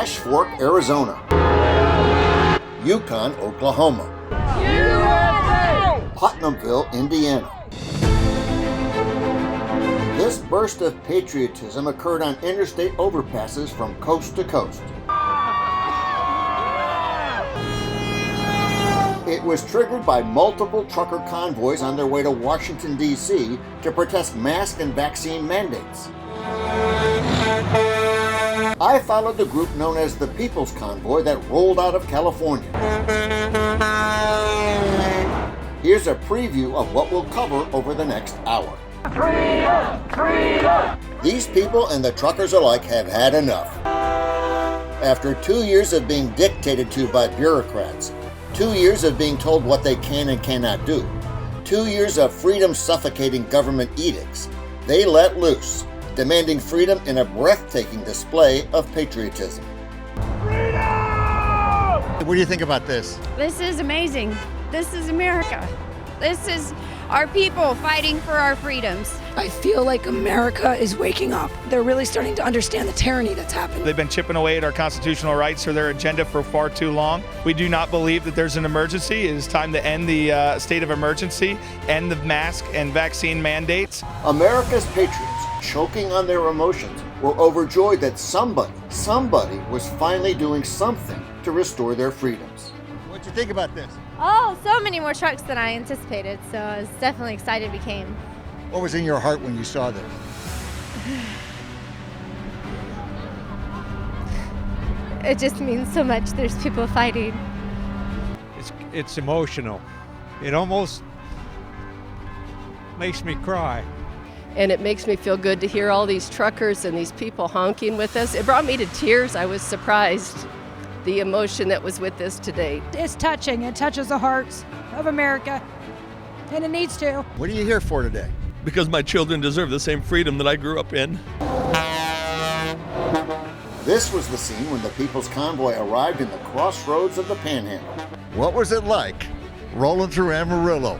Ash Fork, Arizona. Yukon, Oklahoma. USA! Putnamville, Indiana. This burst of patriotism occurred on interstate overpasses from coast to coast. It was triggered by multiple trucker convoys on their way to Washington, D.C. to protest mask and vaccine mandates. I followed the group known as the People's Convoy that rolled out of California. Here's a preview of what we'll cover over the next hour. Freedom! Freedom! These people and the truckers alike have had enough. After 2 years of being dictated to by bureaucrats, 2 years of being told what they can and cannot do, 2 years of freedom suffocating government edicts, they let loose, demanding freedom in a breathtaking display of patriotism. Freedom! What do you think about this? This is amazing. This is America. This is our people fighting for our freedoms. I feel like America is waking up. They're really starting to understand the tyranny that's happening. They've been chipping away at our constitutional rights for their agenda for far too long. We do not believe that there's an emergency. It is time to end the state of emergency, end the mask and vaccine mandates. America's patriots, choking on their emotions, were overjoyed that somebody was finally doing something to restore their freedoms. What'd you think about this? Oh, so many more trucks than I anticipated, so I was definitely excited we came. What was in your heart when you saw this? It just means so much. There's people fighting. It's emotional. It almost makes me cry. And it makes me feel good to hear all these truckers and these people honking with us. It brought me to tears. I was surprised, the emotion that was with this today. It's touching. It touches the hearts of America, and it needs to. What are you here for today? Because my children deserve the same freedom that I grew up in. This was the scene when the People's Convoy arrived in the crossroads of the Panhandle. What was it like rolling through Amarillo?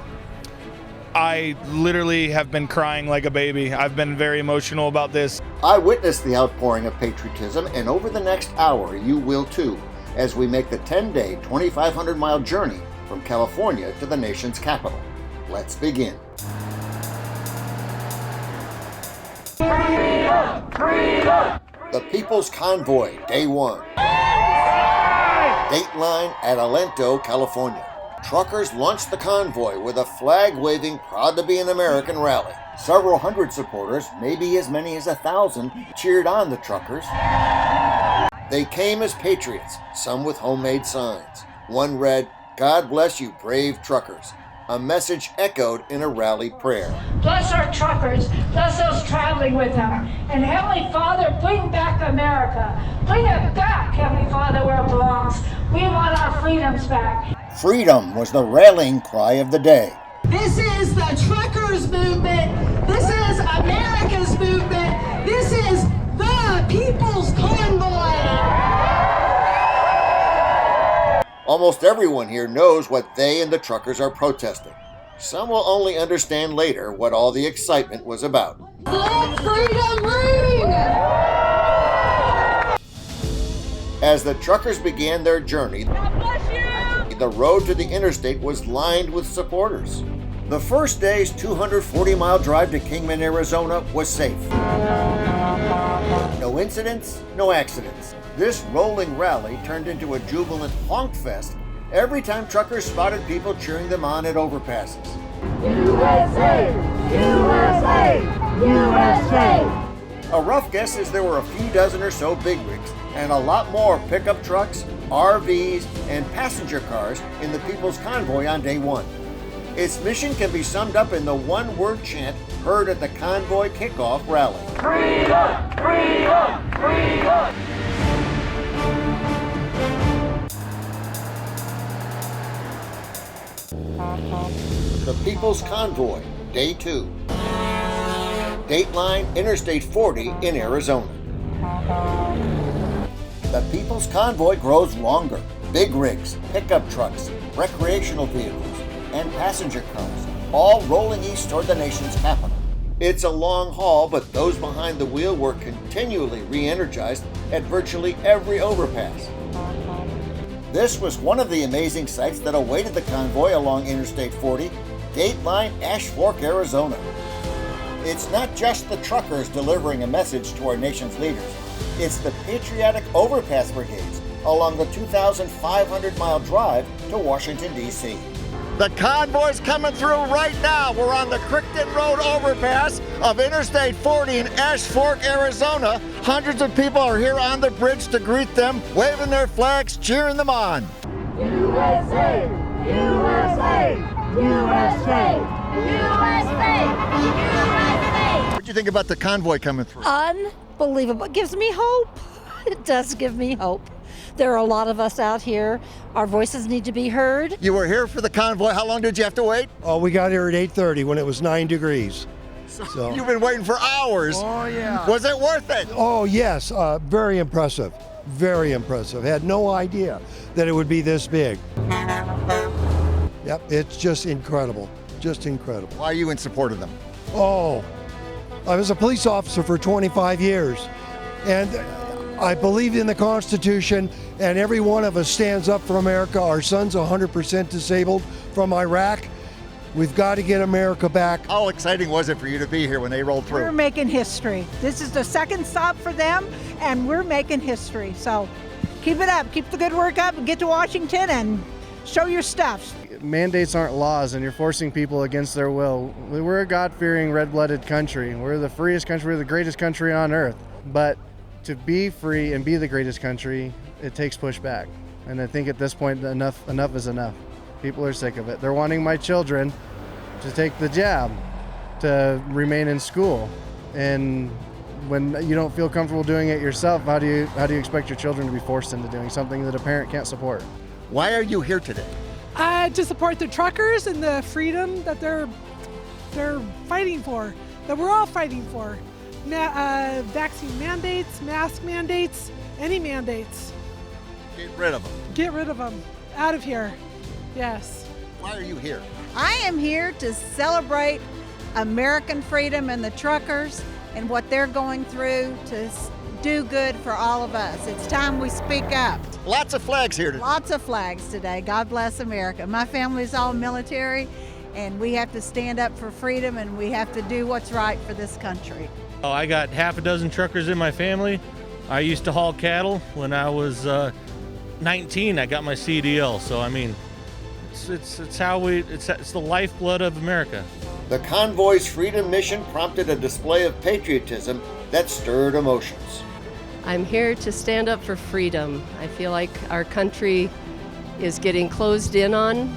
I literally have been crying like a baby. I've been very emotional about this. I witnessed the outpouring of patriotism, and over the next hour you will too, as we make the 10-day, 2,500-mile journey from California to the nation's capital. Let's begin. Freedom! Freedom! The People's Convoy, Day 1. Dateline at Alento, California. Truckers launched the convoy with a flag-waving, proud-to-be-an American rally. Several hundred supporters, maybe as many as 1,000, cheered on the truckers. They came as patriots, some with homemade signs. One read, "God bless you, brave truckers." A message echoed in a rally prayer. Bless our truckers, bless those traveling with them. And Heavenly Father, bring back America. Bring it back, Heavenly Father, where it belongs. We want our freedoms back. Freedom was the rallying cry of the day. This is the truckers movement. This is America's movement. This is the People's Convoy. Almost everyone here knows what they and the truckers are protesting. Some will only understand later what all the excitement was about. Let freedom ring! As the truckers began their journey, the road to the interstate was lined with supporters. The first day's 240-mile drive to Kingman, Arizona was safe. No incidents, no accidents. This rolling rally turned into a jubilant honk fest every time truckers spotted people cheering them on at overpasses. USA! USA! USA! A rough guess is there were a few dozen or so big rigs and a lot more pickup trucks, RVs, and passenger cars in the People's Convoy on Day 1. Its mission can be summed up in the one-word chant heard at the convoy kickoff rally. Freedom! Freedom! Freedom! The People's Convoy, Day 2. Dateline Interstate 40 in Arizona. The People's Convoy grows longer. Big rigs, pickup trucks, recreational vehicles, and passenger cars, all rolling east toward the nation's capital. It's a long haul, but those behind the wheel were continually re-energized at virtually every overpass. This was one of the amazing sights that awaited the convoy along Interstate 40, Dateline Ash Fork, Arizona. It's not just the truckers delivering a message to our nation's leaders. It's the patriotic overpass brigades along the 2,500-mile drive to Washington, D.C. The convoy's coming through right now. We're on the Crichton Road overpass of Interstate 40 in Ash Fork, Arizona. Hundreds of people are here on the bridge to greet them, waving their flags, cheering them on. USA! USA! USA! USA! USA! What do you think about the convoy coming through? Unbelievable. It gives me hope. It does give me hope. There are a lot of us out here. Our voices need to be heard. You were here for the convoy. How long did you have to wait? Oh, we got here at 8:30 when it was 9 degrees. So you've been waiting for hours. Oh, yeah. Was it worth it? Oh, yes. Very impressive. Very impressive. Had no idea that it would be this big. Yep, it's just incredible. Just incredible. Why are you in support of them? Oh, I was a police officer for 25 years, and I believe in the Constitution, and every one of us stands up for America. Our son's 100% disabled from Iraq. We've got to get America back. How exciting was it for you to be here when they rolled through? We're making history. This is the second stop for them, and we're making history. So keep it up. Keep the good work up and get to Washington and show your stuff. Mandates aren't laws, and you're forcing people against their will. We're a God-fearing, red-blooded country. We're the freest country, we're the greatest country on earth. But to be free and be the greatest country, it takes pushback. And I think at this point, enough is enough. People are sick of it. They're wanting my children to take the jab, to remain in school. And when you don't feel comfortable doing it yourself, how do you expect your children to be forced into doing something that a parent can't support? Why are you here today? To support the truckers and the freedom that they're fighting for, that we're all fighting for. Vaccine mandates, mask mandates, any mandates. Get rid of them. Get rid of them. Out of here. Yes. Why are you here? I am here to celebrate American freedom and the truckers and what they're going through to do good for all of us. It's time we speak up. Lots of flags here today. Lots of flags today. God bless America. My family's all military, and we have to stand up for freedom, and we have to do what's right for this country. Oh, I got half a dozen truckers in my family. I used to haul cattle when I was 19. I got my CDL, so I mean, it's the lifeblood of America. The convoy's freedom mission prompted a display of patriotism that stirred emotions. I'm here to stand up for freedom. I feel like our country is getting closed in on,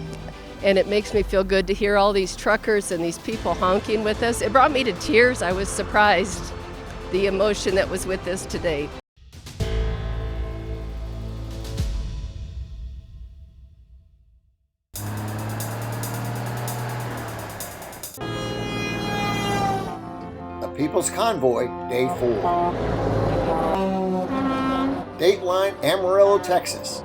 and it makes me feel good to hear all these truckers and these people honking with us. It brought me to tears. I was surprised, the emotion that was with this today. The People's Convoy, Day 4. Dateline, Amarillo, Texas.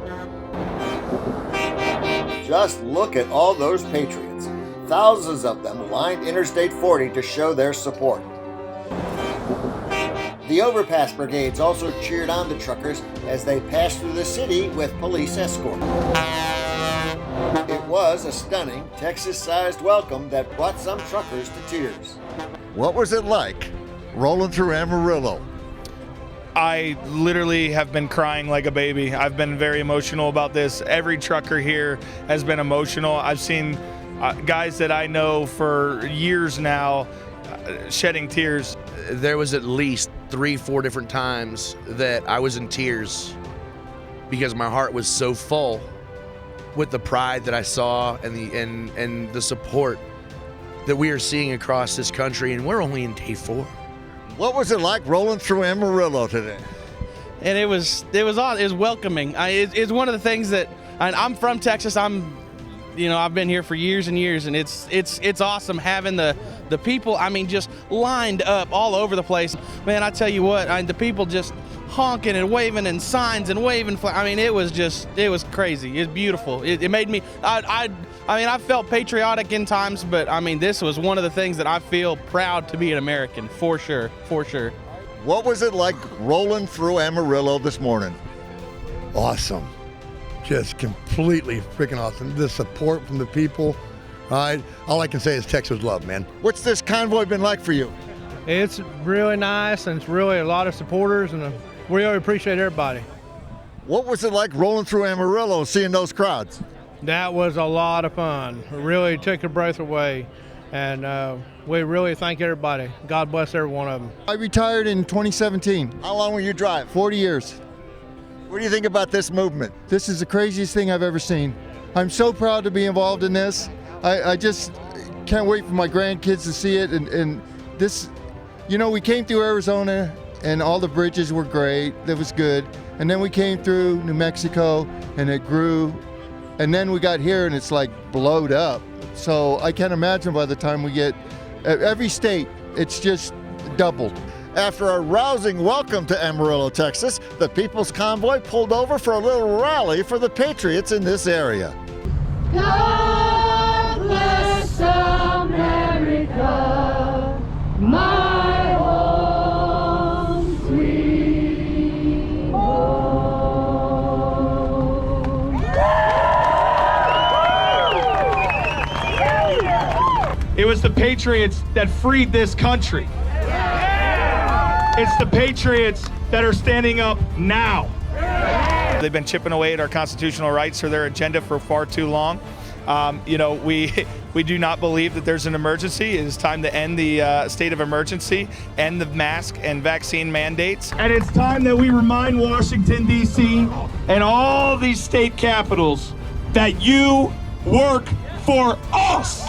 Just look at all those patriots. Thousands of them lined Interstate 40 to show their support. The overpass brigades also cheered on the truckers as they passed through the city with police escort. It was a stunning, Texas-sized welcome that brought some truckers to tears. What was it like rolling through Amarillo? I literally have been crying like a baby. I've been very emotional about this. Every trucker here has been emotional. I've seen guys that I know for years now shedding tears. There was at least 3-4 different times that I was in tears because my heart was so full with the pride that I saw and the support that we are seeing across this country, and we're only in day 4. What was it like rolling through Amarillo today? And it was awesome. It was welcoming. It's one of the things that I'm from Texas. I've been here for years and years, and it's awesome having the people. I mean, just lined up all over the place. Man, I tell you what, the people just honking and waving and signs and waving. I mean, it was crazy. It's beautiful. It made me. I felt patriotic in times, but I mean, this was one of the things that I feel proud to be an American, for sure, for sure. What was it like rolling through Amarillo this morning? Awesome. Just completely freaking awesome. The support from the people, right? All I can say is Texas love, man. What's this convoy been like for you? It's really nice, and it's really a lot of supporters, and we really appreciate everybody. What was it like rolling through Amarillo, seeing those crowds? That was a lot of fun. It really took your breath away, and we really thank everybody. God bless every one of them. I retired in 2017. How long will you drive? 40 years. What do you think about this movement? This is the craziest thing I've ever seen. I'm so proud to be involved in this. I just can't wait for my grandkids to see it. And this, you know, we came through Arizona and all the bridges were great. That was good. And then we came through New Mexico and it grew. And then we got here and it's like blowed up. So I can't imagine by the time we get every state, it's just doubled. After a rousing welcome to Amarillo, Texas, the People's Convoy pulled over for a little rally for the Patriots in this area. God bless America, my home sweet home. It was the Patriots that freed this country. It's the Patriots that are standing up now. They've been chipping away at our constitutional rights or their agenda for far too long. We do not believe that there's an emergency. It is time to end the state of emergency, end the mask and vaccine mandates. And it's time that we remind Washington, D.C. and all these state capitals that you work for us.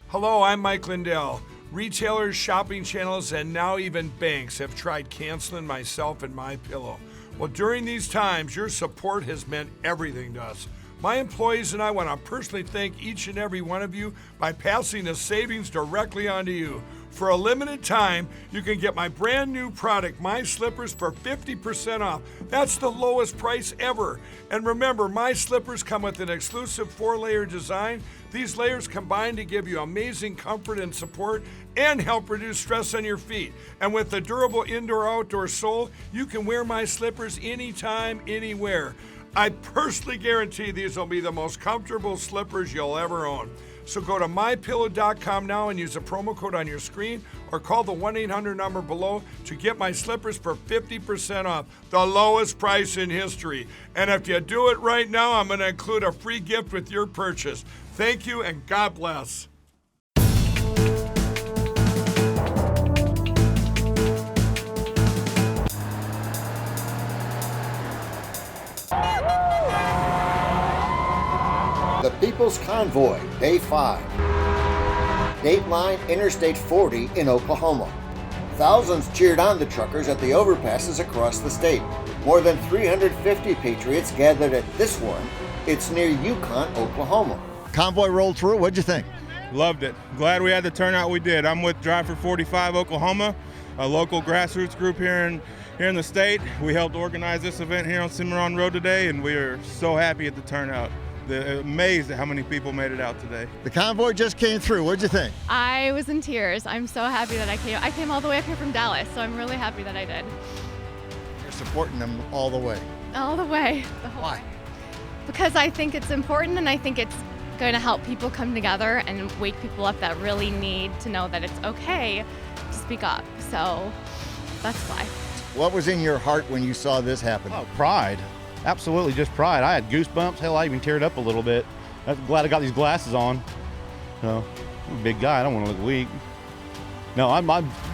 Hello, I'm Mike Lindell. Retailers, shopping channels, and now even banks have tried canceling myself and MyPillow. Well, during these times, your support has meant everything to us. My employees and I want to personally thank each and every one of you by passing the savings directly on to you. For a limited time, you can get my brand new product, My Slippers, for 50% off. That's the lowest price ever. And remember, My Slippers come with an exclusive 4-layer design. These layers combine to give you amazing comfort and support and help reduce stress on your feet. And with the durable indoor-outdoor sole, you can wear My Slippers anytime, anywhere. I personally guarantee these will be the most comfortable slippers you'll ever own. So go to mypillow.com now and use the promo code on your screen or call the 1-800 number below to get My Slippers for 50% off, the lowest price in history. And if you do it right now, I'm going to include a free gift with your purchase. Thank you and God bless. The People's Convoy, Day 5. Dateline Interstate 40 in Oklahoma. Thousands cheered on the truckers at the overpasses across the state. More than 350 Patriots gathered at this one. It's near Yukon, Oklahoma. Convoy rolled through. What'd you think? Loved it. Glad we had the turnout we did. I'm with Drive for 45 Oklahoma, a local grassroots group here in the state. We helped organize this event here on Cimarron Road today, and we are so happy at the turnout. Amazed at how many people made it out today. The convoy just came through. What'd you think? I was in tears. I'm so happy that I came. I came all the way up here from Dallas, so I'm really happy that I did. You're supporting them all the way. All the way. Why? Because I think it's important, and I think it's going to help people come together and wake people up that really need to know that it's okay to speak up. So that's why. What was in your heart when you saw this happen? Oh, pride. Absolutely, just pride. I had goosebumps. Hell, I even teared up a little bit. I'm glad I got these glasses on. I'm a big guy. I don't want to look weak. No, I'm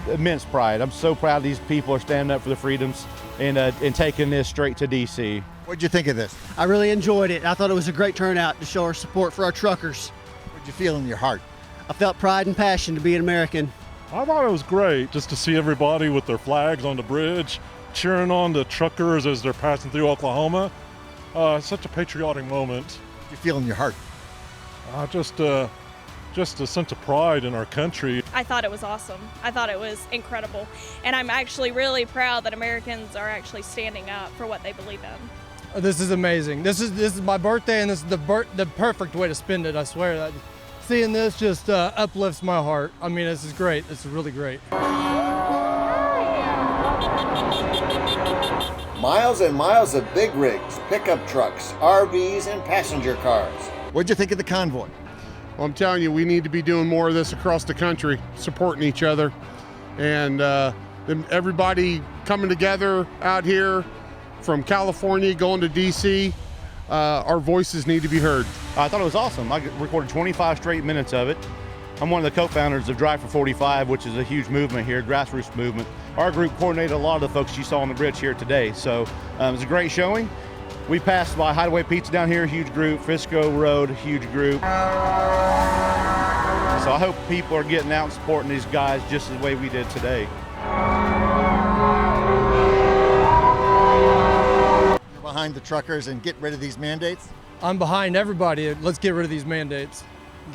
immense pride. I'm so proud these people are standing up for the freedoms and taking this straight to D.C. What'd you think of this? I really enjoyed it. I thought it was a great turnout to show our support for our truckers. What'd you feel in your heart? I felt pride and passion to be an American. I thought it was great just to see everybody with their flags on the bridge, cheering on the truckers as they're passing through Oklahoma. Such a patriotic moment. What do you feel in your heart? Just a sense of pride in our country. I thought it was awesome. I thought it was incredible. And I'm actually really proud that Americans are actually standing up for what they believe in. This is amazing. This is my birthday, and this is the perfect way to spend it. I swear that seeing this just uplifts my heart. I mean, this is great. This is really great. Miles and miles of big rigs, pickup trucks, RVs, and passenger cars. What'd you think of the convoy? Well, I'm telling you, we need to be doing more of this across the country, supporting each other, and everybody coming together out here from California going to DC. Our voices need to be heard. I thought it was awesome. I recorded 25 straight minutes of it. I'm one of the co-founders of Drive for 45, which is a huge movement here, grassroots movement. Our group coordinated a lot of the folks you saw on the bridge here today, so it was a great showing. We passed by Hideaway Pizza down here, huge group, Frisco Road, huge group. So I hope people are getting out and supporting these guys just the way we did today. You're behind the truckers and get rid of these mandates? I'm behind everybody. Let's get rid of these mandates.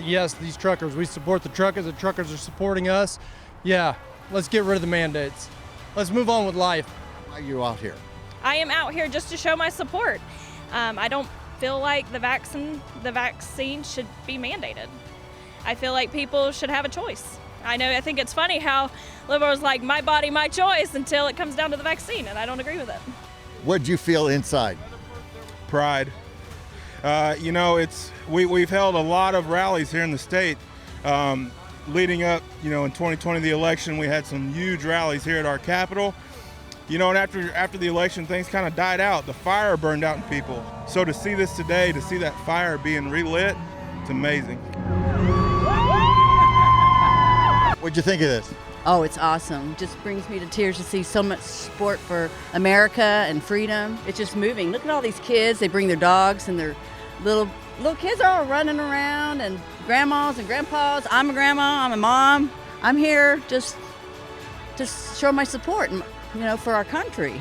Yes, these truckers, we support the truckers are supporting us. Yeah, let's get rid of the mandates. Let's move on with life. Why are you out here? I am out here just to show my support. I don't feel like the vaccine should be mandated. I feel like people should have a choice. I think it's funny how liberals like my body, my choice until it comes down to the vaccine, and I don't agree with it. What'd you feel inside? Pride. We've held a lot of rallies here in the state. Leading up, in 2020, the election, we had some huge rallies here at our Capitol. And after the election, things kind of died out. The fire burned out in people. So to see this today, to see that fire being relit, it's amazing. What'd you think of this? Oh, it's awesome. Just brings me to tears to see so much support for America and freedom. It's just moving. Look at all these kids. They bring their dogs, and their little kids are all running around, and grandmas and grandpas. I'm a grandma, I'm a mom. I'm here just to show my support, for our country.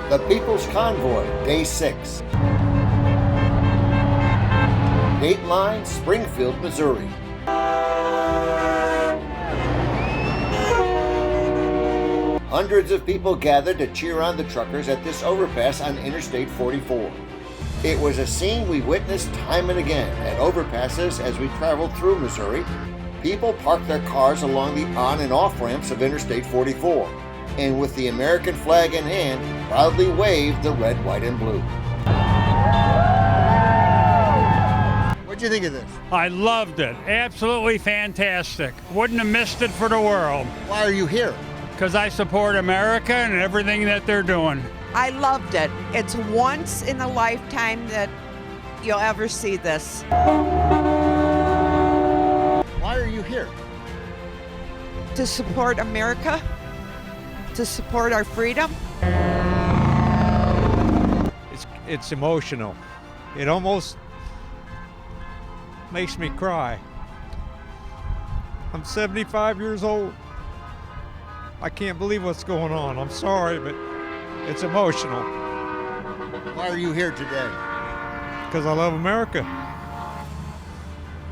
The People's Convoy, Day 6. Dateline, Springfield, Missouri. Hundreds of people gathered to cheer on the truckers at this overpass on Interstate 44. It was a scene we witnessed time and again at overpasses as we traveled through Missouri. People parked their cars along the on and off ramps of Interstate 44, and with the American flag in hand, proudly waved the red, white, and blue. What'd you think of this? I loved it. Absolutely fantastic. Wouldn't have missed it for the world. Why are you here? Because I support America and everything that they're doing. I loved it. It's once in a lifetime that you'll ever see this. Why are you here? To support America, to support our freedom. It's emotional. It almost makes me cry. I'm 75 years old. I can't believe what's going on. I'm sorry, but it's emotional. Why are you here today? Because I love America.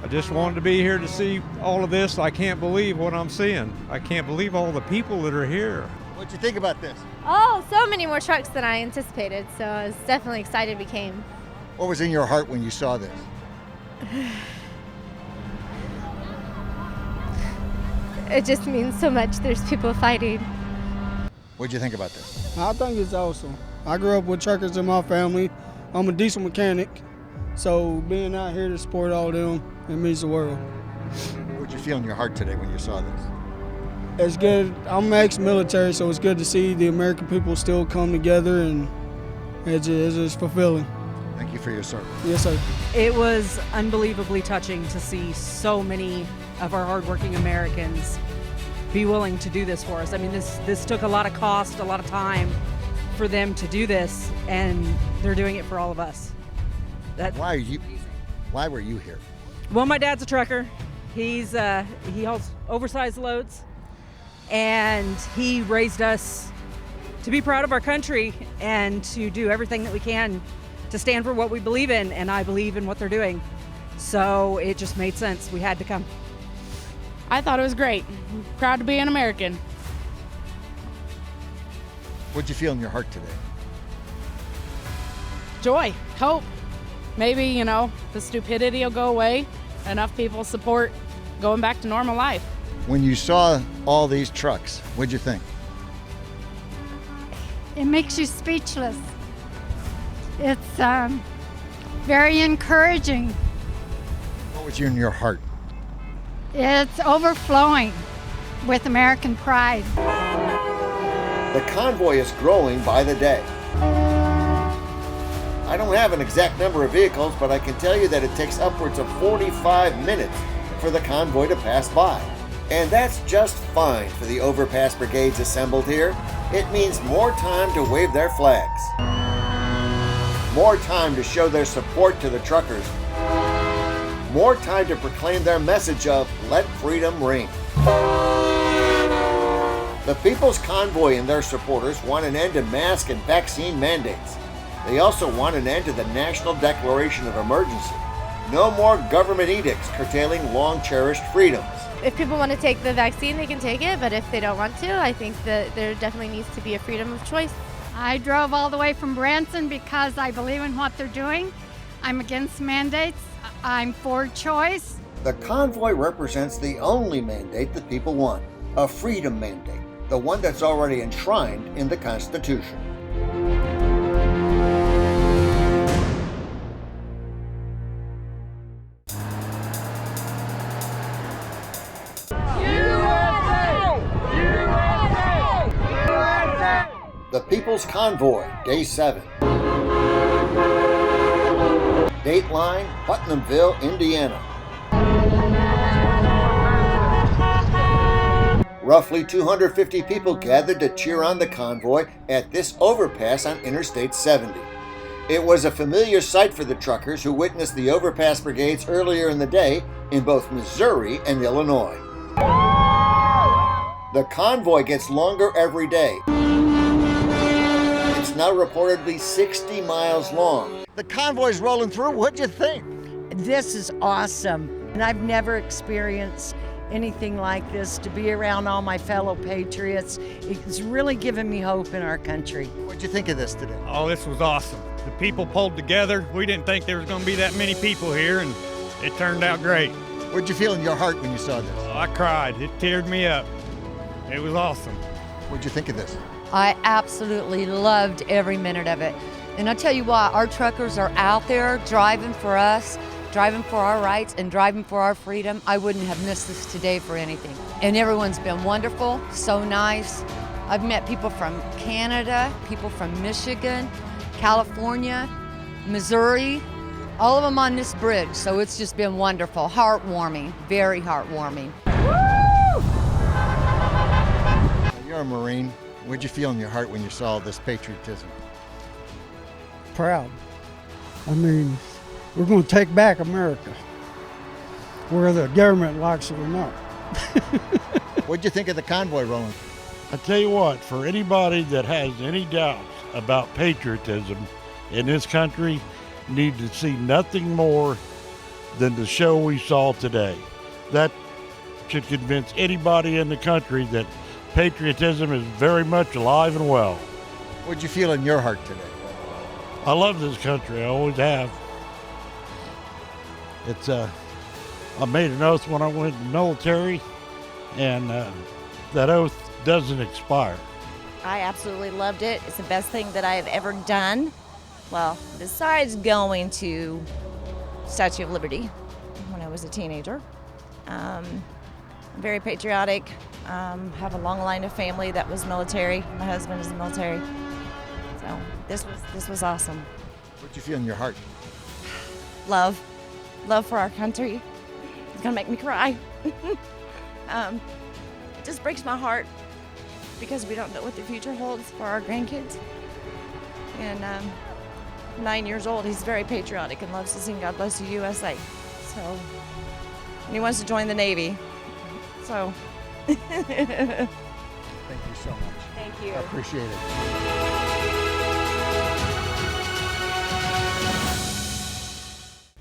I just wanted to be here to see all of this. I can't believe what I'm seeing. I can't believe all the people that are here. What'd you think about this? Oh, so many more trucks than I anticipated, so I was definitely excited we came. What was in your heart when you saw this? It just means so much. There's people fighting. What'd you think about this? I think it's awesome. I grew up with truckers in my family. I'm a diesel mechanic, so being out here to support all of them, it means the world. What'd you feel in your heart today when you saw this? It's good. I'm ex-military, so it's good to see the American people still come together, and it's just fulfilling. Thank you for your service. Yes, sir. It was unbelievably touching to see so many of our hardworking Americans be willing to do this for us. I mean, this took a lot of cost, a lot of time for them to do this, and they're doing it for all of us. Why were you here? Well, my dad's a trucker. He hauls oversized loads, and he raised us to be proud of our country and to do everything that we can to stand for what we believe in, and I believe in what they're doing. So it just made sense. We had to come. I thought it was great. Proud to be an American. What'd you feel in your heart today? Joy, hope. Maybe, the stupidity will go away. Enough people support going back to normal life. When you saw all these trucks, what'd you think? It makes you speechless. It's very encouraging. What was in your heart? It's overflowing with American pride. The convoy is growing by the day. I don't have an exact number of vehicles, but I can tell you that it takes upwards of 45 minutes for the convoy to pass by. And that's just fine for the overpass brigades assembled here. It means more time to wave their flags, more time to show their support to the truckers, more time to proclaim their message of "Let freedom ring." The People's Convoy and their supporters want an end to mask and vaccine mandates. They also want an end to the National Declaration of Emergency. No more government edicts curtailing long-cherished freedoms. If people want to take the vaccine, they can take it, but if they don't want to, I think that there definitely needs to be a freedom of choice. I drove all the way from Branson because I believe in what they're doing. I'm against mandates. I'm for choice. The convoy represents the only mandate that people want, a freedom mandate, the one that's already enshrined in the Constitution. The People's Convoy, Day 7. Dateline, Putnamville, Indiana. Roughly 250 people gathered to cheer on the convoy at this overpass on Interstate 70. It was a familiar sight for the truckers who witnessed the overpass brigades earlier in the day in both Missouri and Illinois. The convoy gets longer every day. It's now reportedly 60 miles long. The convoy's rolling through. What'd you think? This is awesome, and I've never experienced anything like this. To be around all my fellow patriots, it's really given me hope in our country. What'd you think of this today? Oh, this was awesome. The people pulled together. We didn't think there was going to be that many people here, and it turned out great. What'd you feel in your heart when you saw this? Oh, I cried. It teared me up. It was awesome. What'd you think of this? I absolutely loved every minute of it. And I'll tell you what, our truckers are out there driving for us, driving for our rights, and driving for our freedom. I wouldn't have missed this today for anything. And everyone's been wonderful, so nice. I've met people from Canada, people from Michigan, California, Missouri, all of them on this bridge. So it's just been wonderful, heartwarming, very heartwarming. You're a Marine. What'd you feel in your heart when you saw this patriotism? Proud. I mean, we're going to take back America, whether the government likes it or not. What'd you think of the convoy rolling? I tell you what, for anybody that has any doubts about patriotism in this country, need to see nothing more than the show we saw today. That should convince anybody in the country that patriotism is very much alive and well. What'd you feel in your heart today? I love this country, I always have. It's I made an oath when I went in the military, and that oath doesn't expire. I absolutely loved it. It's the best thing that I have ever done. Well, besides going to Statue of Liberty when I was a teenager. Very patriotic. Have a long line of family that was military. My husband is military. So this was awesome. What'd you feel in your heart? Love for our country. It's gonna make me cry. It just breaks my heart because we don't know what the future holds for our grandkids. And 9 years old, he's very patriotic and loves to sing God Bless the USA. So, and he wants to join the Navy. So. Thank you so much. Thank you. I appreciate it.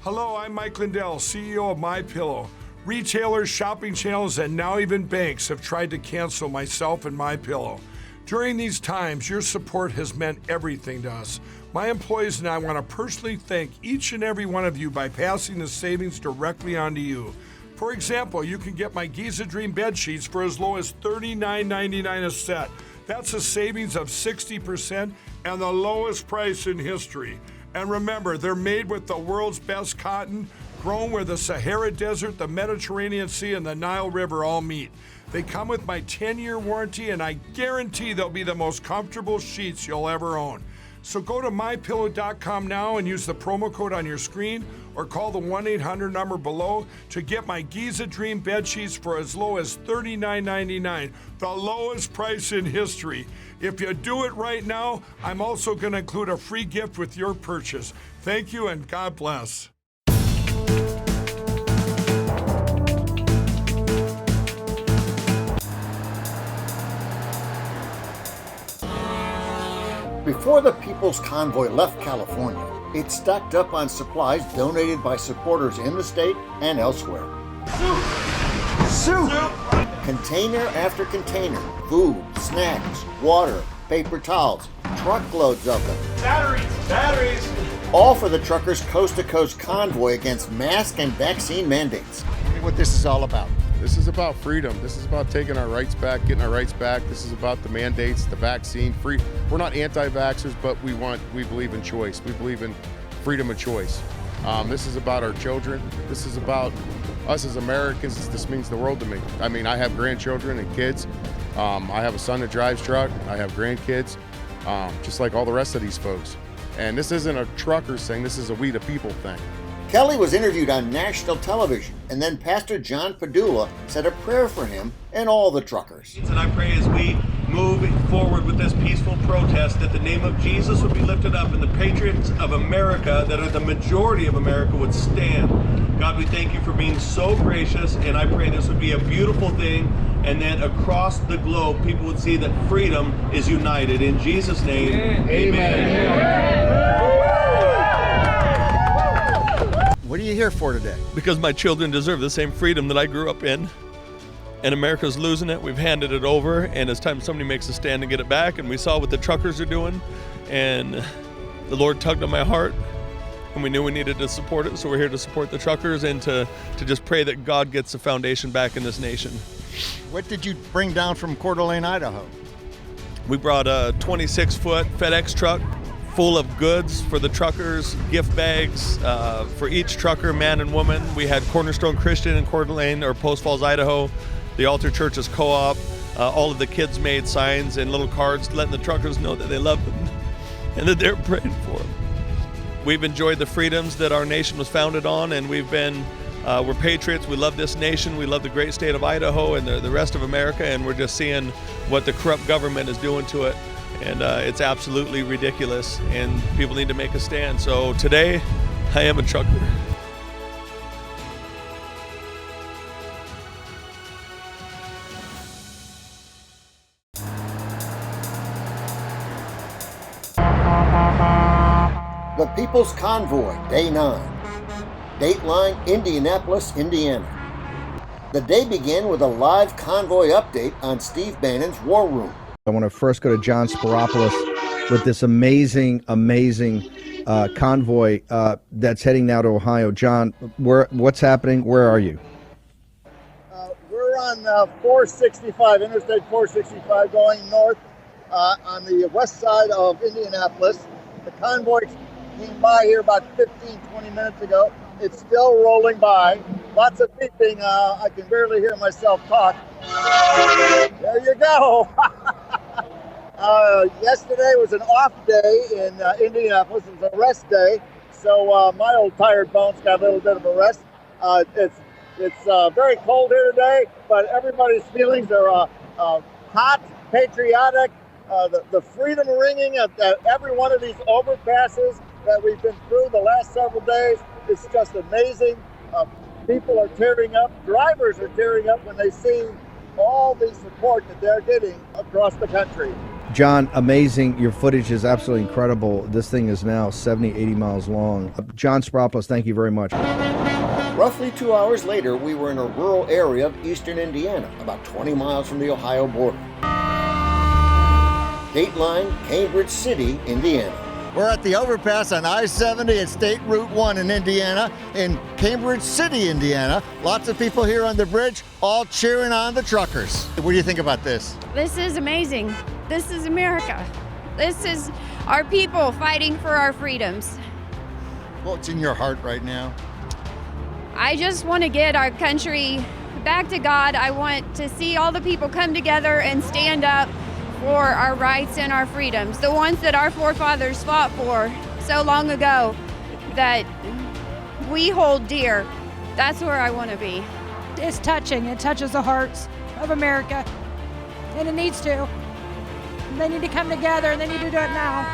Hello, I'm Mike Lindell, CEO of MyPillow. Retailers, shopping channels, and now even banks have tried to cancel myself and MyPillow. During these times, your support has meant everything to us. My employees and I want to personally thank each and every one of you by passing the savings directly on to you. For example, you can get my Giza Dream bed sheets for as low as $39.99 a set. That's a savings of 60% and the lowest price in history. And remember, they're made with the world's best cotton, grown where the Sahara Desert, the Mediterranean Sea, and the Nile River all meet. They come with my 10-year warranty, and I guarantee they'll be the most comfortable sheets you'll ever own. So go to mypillow.com now and use the promo code on your screen, or call the 1-800 number below to get my Giza Dream bed sheets for as low as $39.99, the lowest price in history. If you do it right now, I'm also going to include a free gift with your purchase. Thank you and God bless. Before the People's Convoy left California, it stocked up on supplies donated by supporters in the state and elsewhere. Soup! Container after container, food, snacks, water, paper towels, truckloads of them. Batteries! All for the truckers' coast-to-coast convoy against mask and vaccine mandates. Tell me what this is all about. This is about freedom. This is about taking our rights back, getting our rights back. This is about the mandates, the vaccine. We're not anti-vaxxers, but we believe in choice. We believe in freedom of choice. This is about our children. This is about us as Americans. This means the world to me. I mean, I have grandchildren and kids. I have a son that drives truck. I have grandkids, just like all the rest of these folks. And this isn't a truckers thing. This is a we the people thing. Kelly was interviewed on national television, and then Pastor John Padula said a prayer for him and all the truckers. And I pray as we move forward with this peaceful protest that the name of Jesus would be lifted up and the patriots of America, that are the majority of America, would stand. God, we thank you for being so gracious, and I pray this would be a beautiful thing, and that across the globe people would see that freedom is united. In Jesus' name, amen. What are you here for today? Because my children deserve the same freedom that I grew up in. And America's losing it. We've handed it over, and it's time somebody makes a stand to get it back. And we saw what the truckers are doing, and the Lord tugged on my heart, and we knew we needed to support it. So we're here to support the truckers and to just pray that God gets the foundation back in this nation. What did you bring down from Coeur d'Alene, Idaho? We brought a 26-foot FedEx truck full of goods for the truckers, gift bags for each trucker, man and woman. We had Cornerstone Christian in Coeur d'Alene, or Post Falls, Idaho, the Altar Church's co-op. All of the kids made signs and little cards letting the truckers know that they love them and that they're praying for them. We've enjoyed the freedoms that our nation was founded on, and we're patriots. We love this nation. We love the great state of Idaho and the rest of America, and we're just seeing what the corrupt government is doing to it. And it's absolutely ridiculous, and people need to make a stand. So today, I am a trucker. The People's Convoy, Day 9. Dateline, Indianapolis, Indiana. The day began with a live convoy update on Steve Bannon's War Room. I want to first go to John Spiropoulos with this amazing convoy that's heading now to Ohio. John, what's happening? Where are you? We're on 465, Interstate 465, going north on the west side of Indianapolis. The convoy came by here about 15-20 minutes ago. It's still rolling by. Lots of beeping. I can barely hear myself talk. There you go. Yesterday was an off day in Indianapolis. It was a rest day, so my old tired bones got a little bit of a rest. It's very cold here today, but everybody's feelings are hot, patriotic. The freedom ringing at every one of these overpasses that we've been through the last several days is just amazing. People are tearing up. Drivers are tearing up when they see all the support that they're getting across the country. John, amazing. Your footage is absolutely incredible. This thing is now 70, 80 miles long. John Spropos, thank you very much. Roughly 2 hours later, we were in a rural area of eastern Indiana, about 20 miles from the Ohio border. Dateline, Cambridge City, Indiana. We're at the overpass on I-70 at State Route 1 in Indiana, in Cambridge City, Indiana. Lots of people here on the bridge, all cheering on the truckers. What do you think about this? This is amazing. This is America. This is our people fighting for our freedoms. What's in your heart right now? I just want to get our country back to God. I want to see all the people come together and stand up for our rights and our freedoms, the ones that our forefathers fought for so long ago that we hold dear. That's where I want to be. It's touching. It touches the hearts of America, and it needs to. They need to come together, and they need to do it now.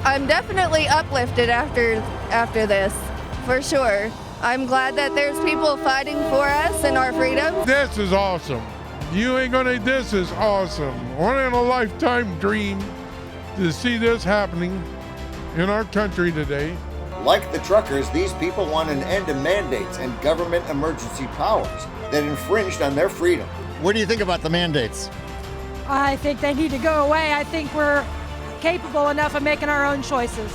I'm definitely uplifted after this, for sure. I'm glad that there's people fighting for us and our freedom. This is awesome. This is awesome. One in a lifetime dream to see this happening in our country today. Like the truckers, these people want an end to mandates and government emergency powers that infringed on their freedom. What do you think about the mandates? I think they need to go away. I think we're capable enough of making our own choices.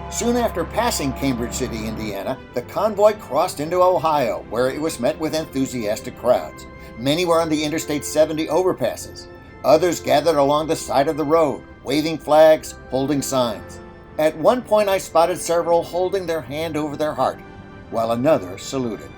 Soon after passing Cambridge City, Indiana, the convoy crossed into Ohio, where it was met with enthusiastic crowds. Many were on the Interstate 70 overpasses. Others gathered along the side of the road, waving flags, holding signs. At one point, I spotted several holding their hand over their heart, while another saluted.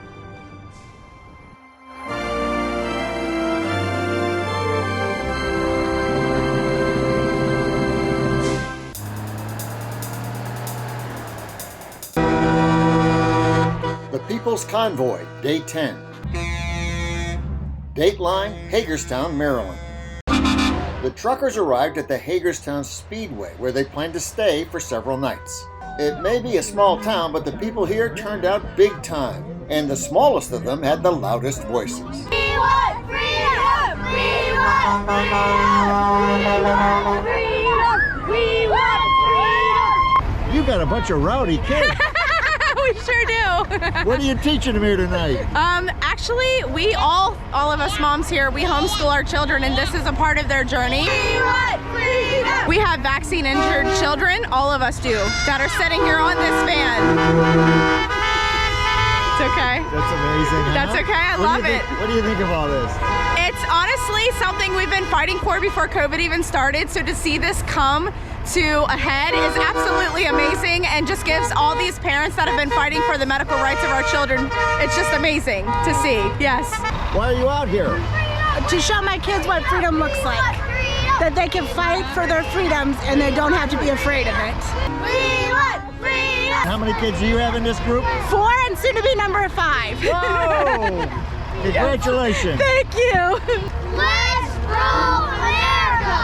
The People's Convoy, Day 10. Dateline, Hagerstown, Maryland. The truckers arrived at the Hagerstown Speedway, where they planned to stay for several nights. It may be a small town, but the people here turned out big time, and the smallest of them had the loudest voices. We want freedom! We want freedom! We want freedom! You got a bunch of rowdy kids. We sure do. What are you teaching them here tonight? Actually, we all of us moms here, we homeschool our children, and this is a part of their journey. We want freedom! We have vaccine injured children, all of us do, that are sitting here on this van. It's okay. That's amazing. Huh? That's okay, I love it. What do you think of all this? It's honestly something we've been fighting for before COVID even started, so to see this come to a head is absolutely amazing and just gives all these parents that have been fighting for the medical rights of our children, it's just amazing to see, yes. Why are you out here? To show my kids what freedom looks like. That they can fight for their freedoms and they don't have to be afraid of it. We want freedom! How many kids do you have in this group? 4 and soon to be number 5. Whoa! Congratulations. Thank you. Let's roll America!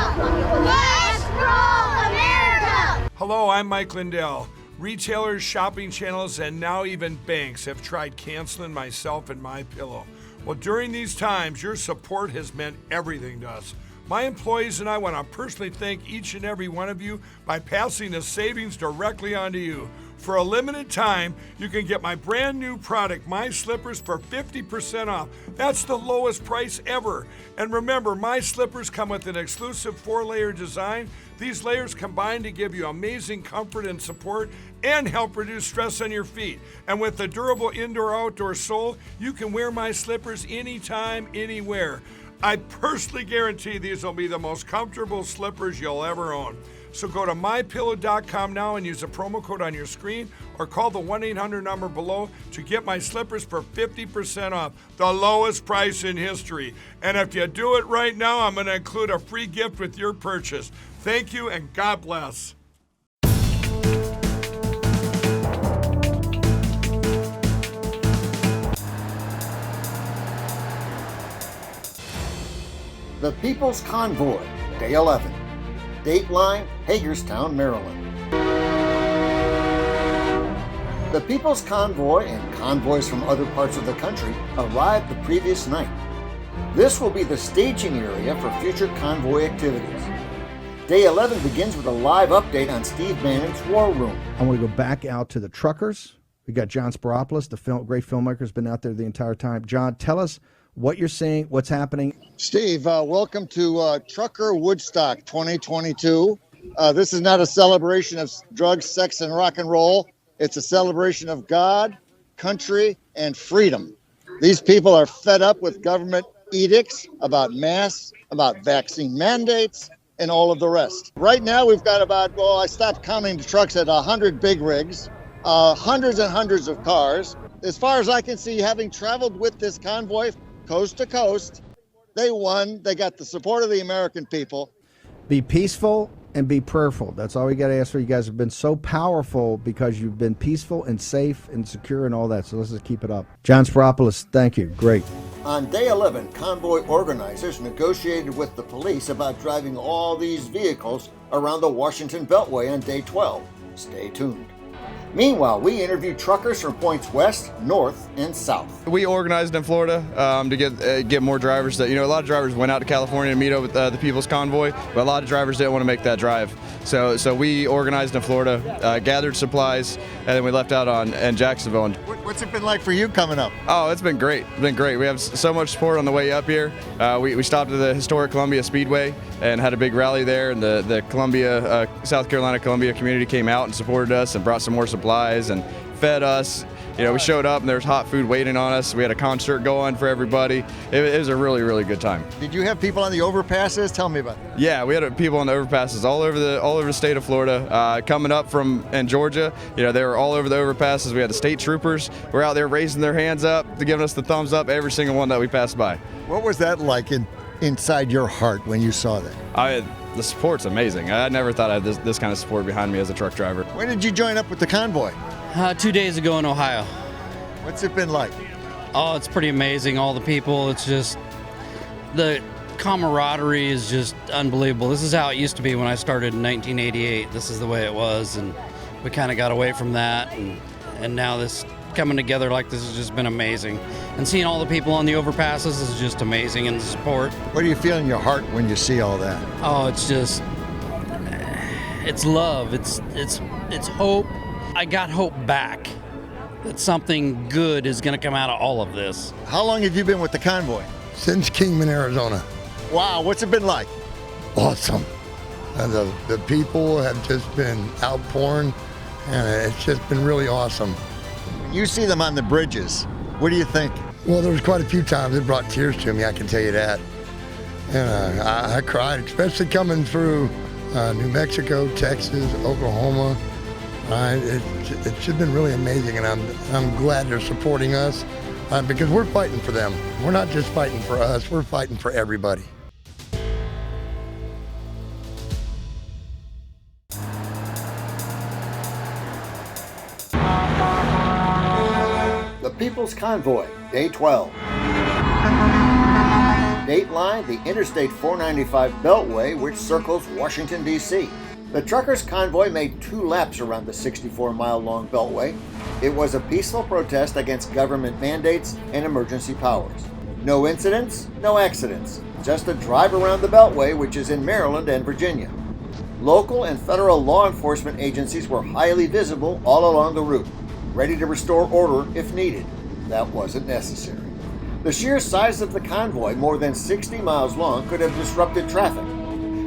Let's roll America! Hello, I'm Mike Lindell. Retailers, shopping channels, and now even banks have tried canceling myself and MyPillow. Well, during these times, your support has meant everything to us. My employees and I want to personally thank each and every one of you by passing the savings directly onto you. For a limited time, you can get my brand new product, My Slippers, for 50% off. That's the lowest price ever. And remember, My Slippers come with an exclusive 4-layer design. These layers combine to give you amazing comfort and support and help reduce stress on your feet. And with the durable indoor-outdoor sole, you can wear My Slippers anytime, anywhere. I personally guarantee these will be the most comfortable slippers you'll ever own. So go to mypillow.com now and use the promo code on your screen or call the 1-800 number below to get My Slippers for 50% off, the lowest price in history. And if you do it right now, I'm going to include a free gift with your purchase. Thank you and God bless. The People's Convoy, Day 11. Dateline, Hagerstown, Maryland. The People's Convoy and convoys from other parts of the country arrived the previous night. This will be the staging area for future convoy activities. Day 11 begins with a live update on Steve Bannon's War Room. I want to go back out to the truckers. We got John Spiropoulos, the great filmmaker, has been out there the entire time. John, tell us what you're seeing, what's happening. Steve, welcome to Trucker Woodstock 2022. This is not a celebration of drugs, sex, and rock and roll. It's a celebration of God, country, and freedom. These people are fed up with government edicts about masks, about vaccine mandates, and all of the rest. Right now, we've got about, I stopped counting the trucks at 100 big rigs, hundreds and hundreds of cars. As far as I can see, having traveled with this convoy coast to coast, they won. They got the support of the American people. Be peaceful and be prayerful. That's all we got to ask for. You guys have been so powerful because you've been peaceful and safe and secure and all that. So let's just keep it up. John Spiropoulos, thank you. Great. On day 11, convoy organizers negotiated with the police about driving all these vehicles around the Washington Beltway on day 12. Stay tuned. Meanwhile, we interviewed truckers from points west, north, and south. We organized in Florida to get more drivers. That, a lot of drivers went out to California to meet up with the People's Convoy, but a lot of drivers didn't want to make that drive. So we organized in Florida, gathered supplies, and then we left out in Jacksonville. What's it been like for you coming up? Oh, it's been great. It's been great. We have so much support on the way up here. We stopped at the historic Columbia Speedway and had a big rally there, and the Columbia, South Carolina Columbia community came out and supported us and brought some more supplies and fed us. We showed up and there was hot food waiting on us. We had a concert going for everybody. It was a really, really good time. Did you have people on the overpasses? Tell me about that. Yeah, we had people on the overpasses all over the state of Florida. Coming up in Georgia, they were all over the overpasses. We had the state troopers were out there raising their hands up to giving us the thumbs up every single one that we passed by. What was that like inside your heart when you saw that? The support's amazing. I never thought I had this kind of support behind me as a truck driver. When did you join up with the convoy? 2 days ago in Ohio. What's it been like? Oh, it's pretty amazing. All the people, it's just, the camaraderie is just unbelievable. This is how it used to be when I started in 1988. This is the way it was, and we kind of got away from that, and now this coming together like this has just been amazing. And seeing all the people on the overpasses is just amazing, and the support. What do you feel in your heart when you see all that? Oh, it's just, it's love. It's hope. I got hope back that something good is going to come out of all of this. How long have you been with the convoy? Since Kingman, Arizona. Wow, what's it been like? Awesome. The people have just been outpouring, and it's just been really awesome. You see them on the bridges. What do you think? Well, there was quite a few times it brought tears to me, I can tell you that. And I cried, especially coming through New Mexico, Texas, Oklahoma. It's just been really amazing, and I'm glad they're supporting us because we're fighting for them. We're not just fighting for us, we're fighting for everybody. The People's Convoy, Day 12. Dateline, the Interstate 495 Beltway, which circles Washington, D.C. The truckers' convoy made 2 laps around the 64-mile-long Beltway. It was a peaceful protest against government mandates and emergency powers. No incidents, no accidents. Just a drive around the Beltway, which is in Maryland and Virginia. Local and federal law enforcement agencies were highly visible all along the route, ready to restore order if needed. That wasn't necessary. The sheer size of the convoy, more than 60 miles long, could have disrupted traffic.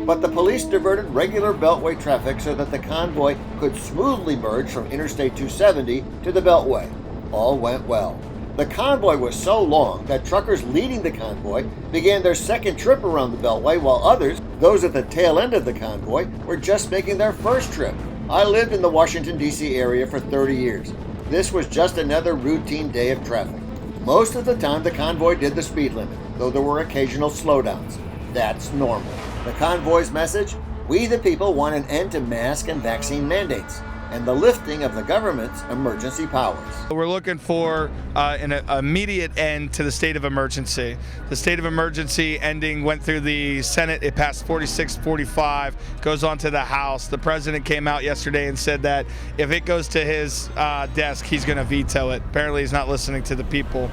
But the police diverted regular Beltway traffic so that the convoy could smoothly merge from Interstate 270 to the Beltway. All went well. The convoy was so long that truckers leading the convoy began their second trip around the Beltway, while others, those at the tail end of the convoy, were just making their first trip. I lived in the Washington, D.C. area for 30 years. This was just another routine day of traffic. Most of the time, the convoy did the speed limit, though there were occasional slowdowns. That's normal. The convoy's message? We the people want an end to mask and vaccine mandates and the lifting of the government's emergency powers. We're looking for an immediate end to the state of emergency. The state of emergency ending went through the Senate. It passed 46-45, goes on to the House. The president came out yesterday and said that if it goes to his desk, he's going to veto it. Apparently he's not listening to the people.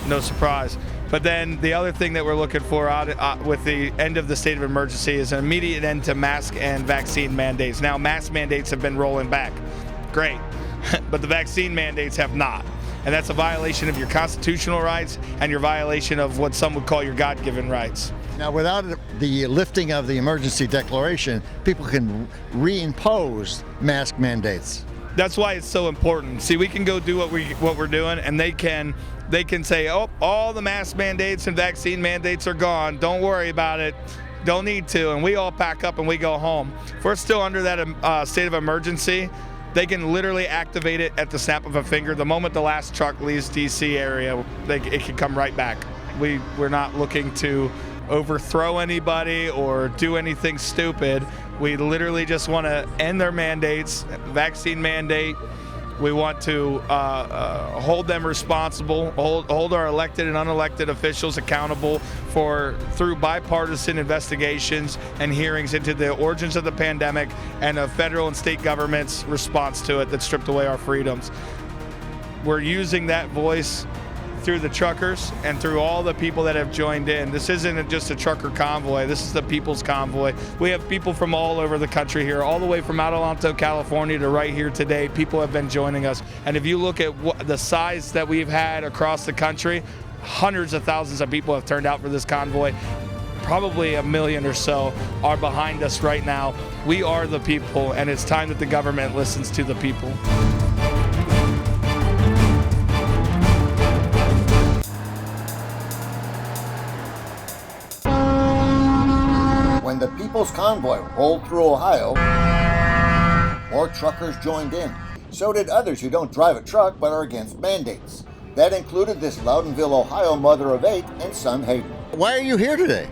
No surprise. But then the other thing that we're looking for with the end of the state of emergency is an immediate end to mask and vaccine mandates. Now, mask mandates have been rolling back. Great. But the vaccine mandates have not. And that's a violation of your constitutional rights and your violation of what some would call your God-given rights. Now, without the lifting of the emergency declaration, people can reimpose mask mandates. That's why it's so important. See, we can go do what we're doing, and they can say, oh, all the mask mandates and vaccine mandates are gone. Don't worry about it. Don't need to. And we all pack up and we go home. If we're still under that state of emergency, they can literally activate it at the snap of a finger. The moment the last truck leaves DC area, it can come right back. We're not looking to overthrow anybody or do anything stupid. We literally just want to end their mandates, vaccine mandate. We want to hold them responsible, hold our elected and unelected officials accountable through bipartisan investigations and hearings into the origins of the pandemic and the federal and state government's response to it that stripped away our freedoms. We're using that voice through the truckers and through all the people that have joined in. This isn't just a trucker convoy, this is the people's convoy. We have people from all over the country here, all the way from Adelanto, California to right here today. People have been joining us. And if you look at the size that we've had across the country, hundreds of thousands of people have turned out for this convoy. Probably 1 million or so are behind us right now. We are the people, and it's time that the government listens to the people. When the People's Convoy rolled through Ohio, more truckers joined in. So did others who don't drive a truck but are against mandates. That included this Loudonville, Ohio mother of 8 and son Hayden. Why are you here today?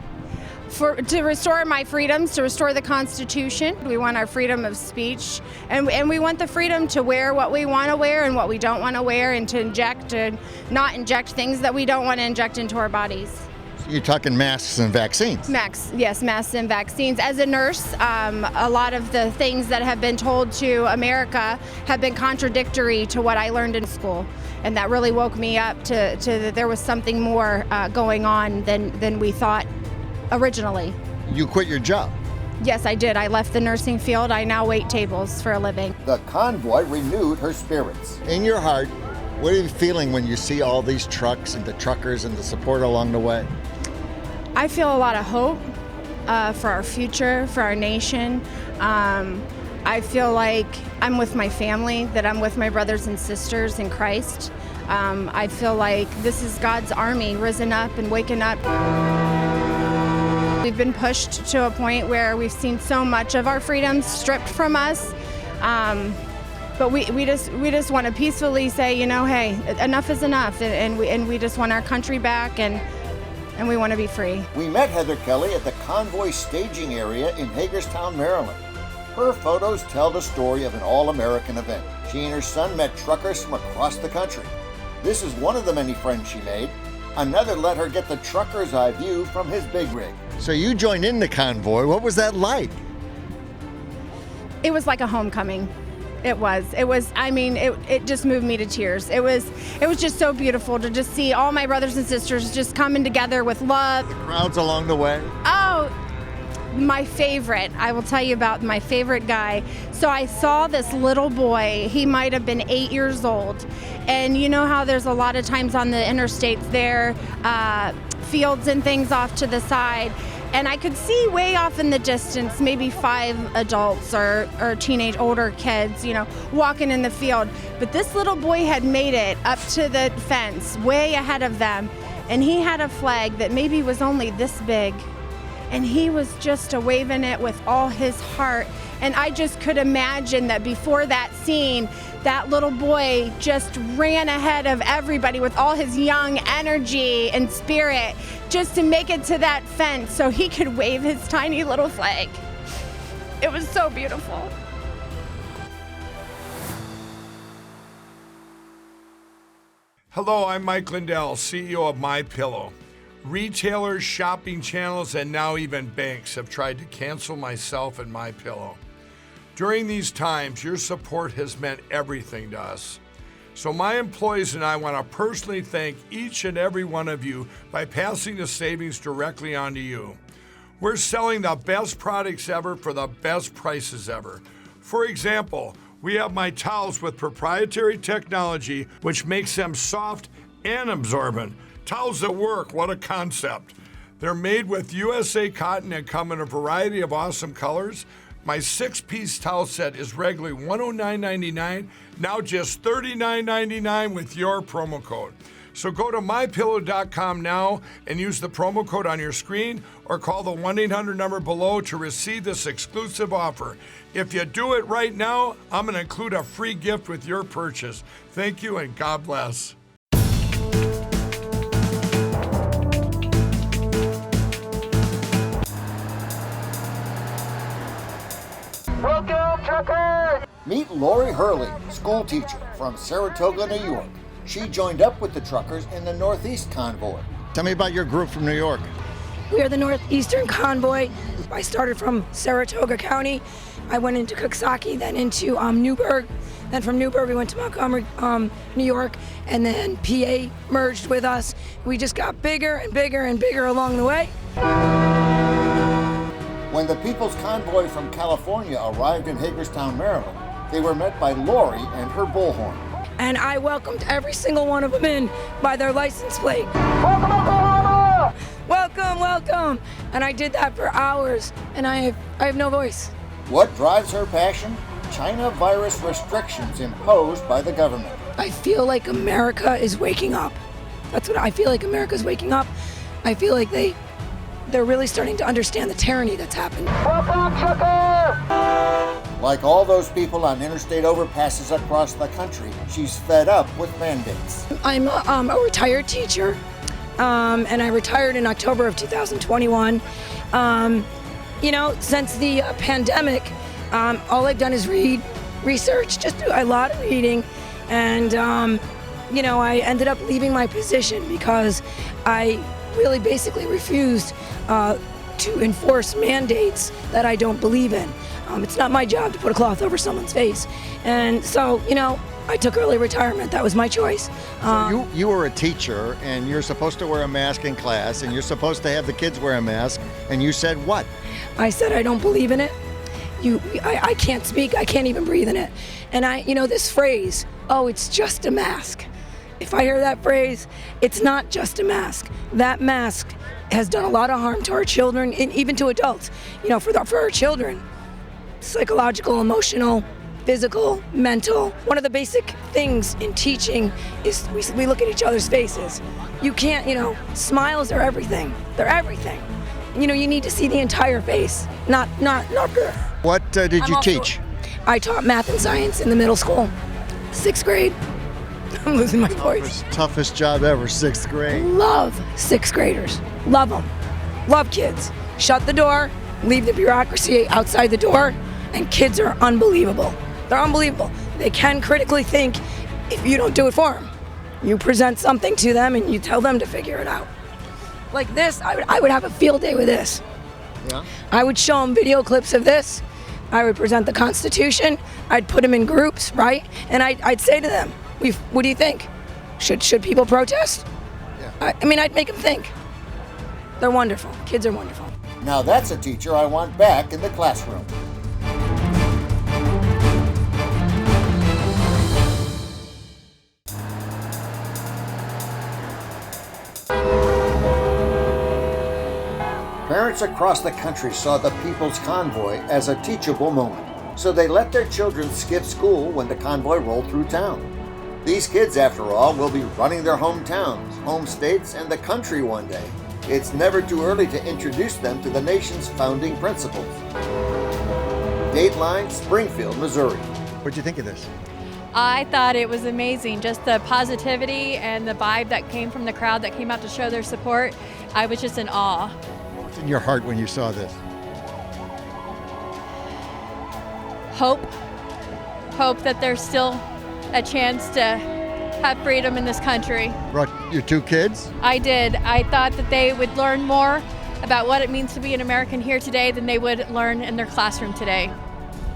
To restore my freedoms, to restore the Constitution. We want our freedom of speech, and we want the freedom to wear what we want to wear and what we don't want to wear, and to not inject things that we don't want to inject into our bodies. You're talking masks and vaccines. Yes, masks and vaccines. As a nurse, a lot of the things that have been told to America have been contradictory to what I learned in school. And that really woke me up to that there was something more going on than we thought originally. You quit your job? Yes, I did. I left the nursing field. I now wait tables for a living. The convoy renewed her spirits. In your heart, what are you feeling when you see all these trucks and the truckers and the support along the way? I feel a lot of hope for our future, for our nation. I feel like I'm with my family, that I'm with my brothers and sisters in Christ. I feel like this is God's army risen up and waking up. We've been pushed to a point where we've seen so much of our freedoms stripped from us. But we just want to peacefully say, hey, enough is enough, and we just want our country back, and we want to be free. We met Heather Kelly at the Convoy staging area in Hagerstown, Maryland. Her photos tell the story of an all-American event. She and her son met truckers from across the country. This is one of the many friends she made. Another let her get the trucker's eye view from his big rig. So you joined in the convoy. What was that like? It was like a homecoming. It was. It just moved me to tears. It was just so beautiful to just see all my brothers and sisters just coming together with love. The crowds along the way. Oh, my favorite. I will tell you about my favorite guy. So I saw this little boy. He might have been 8 years old. And you know how there's a lot of times on the interstates there, fields and things off to the side. And I could see way off in the distance, maybe 5 adults or older kids, walking in the field. But this little boy had made it up to the fence, way ahead of them. And he had a flag that maybe was only this big. And he was just waving it with all his heart. And I just could imagine that before that scene, that little boy just ran ahead of everybody with all his young energy and spirit just to make it to that fence so he could wave his tiny little flag. It was so beautiful. Hello, I'm Mike Lindell, CEO of MyPillow. Retailers, shopping channels, and now even banks have tried to cancel myself and MyPillow. During these times, your support has meant everything to us. So my employees and I want to personally thank each and every one of you by passing the savings directly on to you. We're selling the best products ever for the best prices ever. For example, we have my towels with proprietary technology, which makes them soft and absorbent. Towels that work, what a concept. They're made with USA cotton and come in a variety of awesome colors. My 6-piece towel set is regularly $109.99, now just $39.99 with your promo code. So go to mypillow.com now and use the promo code on your screen or call the 1-800 number below to receive this exclusive offer. If you do it right now, I'm going to include a free gift with your purchase. Thank you and God bless. Welcome, truckers! Meet Lori Hurley, school teacher from Saratoga, New York. She joined up with the truckers in the Northeast Convoy. Tell me about your group from New York. We are the Northeastern Convoy. I started from Saratoga County. I went into Coxsackie, then into Newburgh. Then from Newburgh, we went to Montgomery, New York, and then PA merged with us. We just got bigger and bigger and bigger along the way. When the People's Convoy from California arrived in Hagerstown, Maryland, they were met by Lori and her bullhorn. And I welcomed every single one of them in by their license plate. Welcome, Oklahoma! Welcome, welcome. And I did that for hours, and I have no voice. What drives her passion? China virus restrictions imposed by the government. I feel like America is waking up. That's what I feel like. America's waking up. I feel like they're really starting to understand the tyranny that's happened. Welcome, trucker! Like all those people on interstate overpasses across the country, she's fed up with mandates. I'm a retired teacher, and I retired in October of 2021. Since the pandemic, all I've done is read, research, just do a lot of reading, and I ended up leaving my position because I really basically refused to enforce mandates that I don't believe in. It's not my job to put a cloth over someone's face. And so, I took early retirement. That was my choice. So you were a teacher, and you're supposed to wear a mask in class, and you're supposed to have the kids wear a mask, and you said what? I said I don't believe in it. I can't speak. I can't even breathe in it. And this phrase, oh, it's just a mask. If I hear that phrase, it's not just a mask. That mask has done a lot of harm to our children, and even to adults. For our children, psychological, emotional, physical, mental. One of the basic things in teaching is we look at each other's faces. You can't, smiles are everything. They're everything. You need to see the entire face, not. What did you teach? I taught math and science in the middle school, 6th grade. I'm losing my voice. Toughest job ever, 6th grade. Love 6th graders. Love them. Love kids. Shut the door, leave the bureaucracy outside the door, and kids are unbelievable. They're unbelievable. They can critically think if you don't do it for them. You present something to them and you tell them to figure it out. Like this, I would have a field day with this. Yeah. I would show them video clips of this. I would present the Constitution. I'd put them in groups, right? And I'd say to them, what do you think? Should people protest? Yeah. I'd make them think. They're wonderful. Kids are wonderful. Now that's a teacher I want back in the classroom. Parents across the country saw the People's Convoy as a teachable moment, so they let their children skip school when the convoy rolled through town. These kids, after all, will be running their hometowns, home states, and the country one day. It's never too early to introduce them to the nation's founding principles. Dateline, Springfield, Missouri. What'd you think of this? I thought it was amazing, just the positivity and the vibe that came from the crowd that came out to show their support. I was just in awe. What's in your heart when you saw this? Hope that there's still a chance to have freedom in this country. Brought your 2 kids? I did. I thought that they would learn more about what it means to be an American here today than they would learn in their classroom today.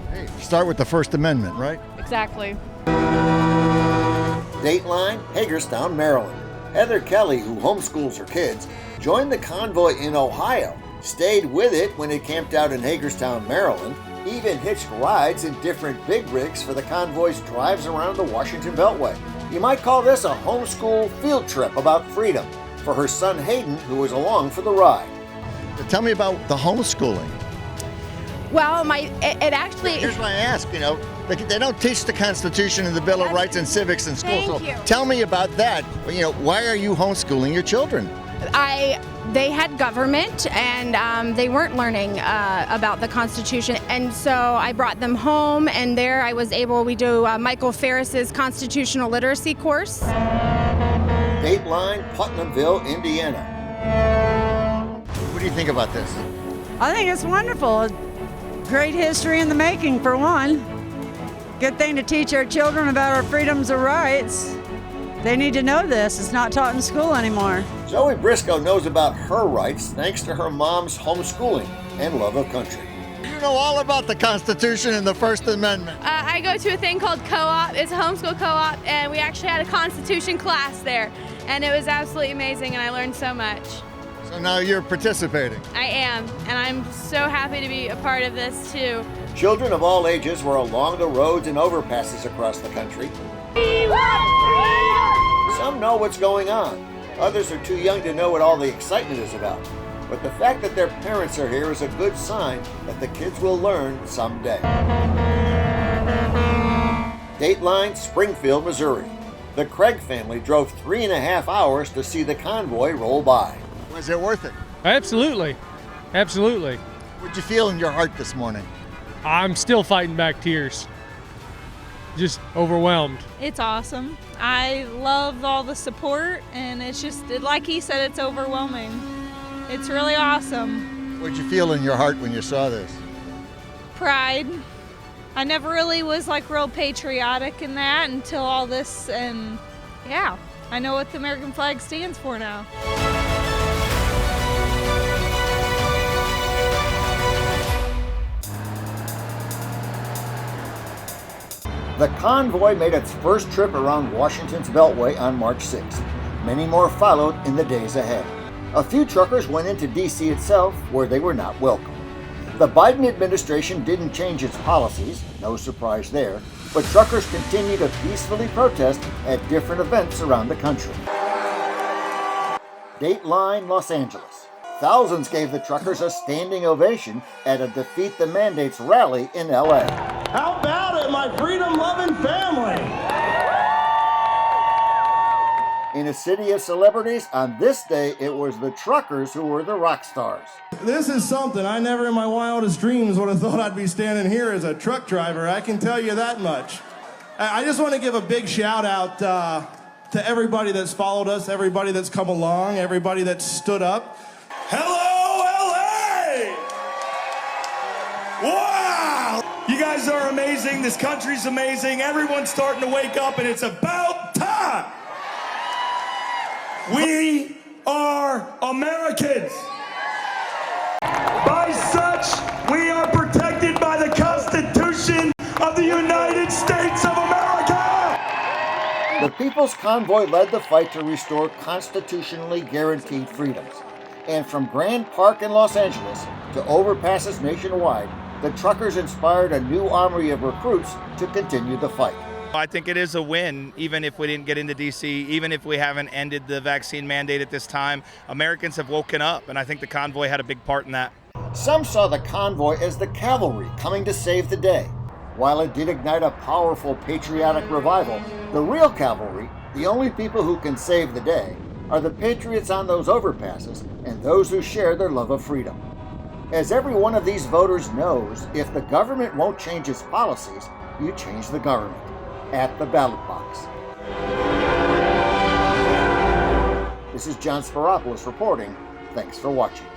Hey, start with the First Amendment, right? Exactly. Dateline, Hagerstown, Maryland. Heather Kelly, who homeschools her kids, joined the convoy in Ohio, stayed with it when it camped out in Hagerstown, Maryland, even hitched rides in different big rigs for the convoy's drives around the Washington Beltway. You might call this a homeschool field trip about freedom for her son Hayden, who was along for the ride. Tell me about the homeschooling. Well, it actually... Here's what I ask, they don't teach the Constitution and the Bill of Rights and civics in school. Thank you. Tell me about that. Why are you homeschooling your children? They had government and they weren't learning about the Constitution. And so I brought them home, and there we do Michael Ferris's constitutional literacy course. Dateline, Putnamville, Indiana. What do you think about this? I think it's wonderful. Great history in the making, for one. Good thing to teach our children about our freedoms and rights. They need to know this. It's not taught in school anymore. Zoe Briscoe knows about her rights thanks to her mom's homeschooling and love of country. You know all about the Constitution and the First Amendment. I go to a thing called co-op. It's a homeschool co-op, and we actually had a Constitution class there. And it was absolutely amazing, and I learned so much. So now you're participating. I am, and I'm so happy to be a part of this too. Children of all ages were along the roads and overpasses across the country. Some know what's going on. Others are too young to know what all the excitement is about. But the fact that their parents are here is a good sign that the kids will learn someday. Dateline, Springfield, Missouri. The Craig family drove 3.5 hours to see the convoy roll by. Was it worth it? Absolutely. Absolutely. What'd you feel in your heart this morning? I'm still fighting back tears. Just overwhelmed. It's awesome. I love all the support, and it's just, like he said, it's overwhelming. It's really awesome. What'd you feel in your heart when you saw this? Pride. I never really was real patriotic in that until all this, and yeah, I know what the American flag stands for now. The convoy made its first trip around Washington's Beltway on March 6th. Many more followed in the days ahead. A few truckers went into D.C. itself, where they were not welcome. The Biden administration didn't change its policies, no surprise there, but truckers continue to peacefully protest at different events around the country. Dateline, Los Angeles. Thousands gave the truckers a standing ovation at a Defeat the Mandates rally in L.A. How about it, my freedom-loving family? In a city of celebrities, on this day, it was the truckers who were the rock stars. This is something I never in my wildest dreams would have thought I'd be standing here as a truck driver. I can tell you that much. I just want to give a big shout out to everybody that's followed us, everybody that's come along, everybody that's stood up. Hello, LA! Wow! You guys are amazing. This country's amazing. Everyone's starting to wake up, and it's about time. We are Americans. By such, we are protected by the Constitution of the United States of America. The People's Convoy led the fight to restore constitutionally guaranteed freedoms. And from Grand Park in Los Angeles to overpasses nationwide, the truckers inspired a new army of recruits to continue the fight. I think it is a win, even if we didn't get into D.C., even if we haven't ended the vaccine mandate at this time. Americans have woken up, and I think the convoy had a big part in that. Some saw the convoy as the cavalry coming to save the day. While it did ignite a powerful patriotic revival, the real cavalry, the only people who can save the day, are the patriots on those overpasses and those who share their love of freedom. As every one of these voters knows, if the government won't change its policies, you change the government. At the ballot box. This is John Spiropoulos reporting. Thanks for watching.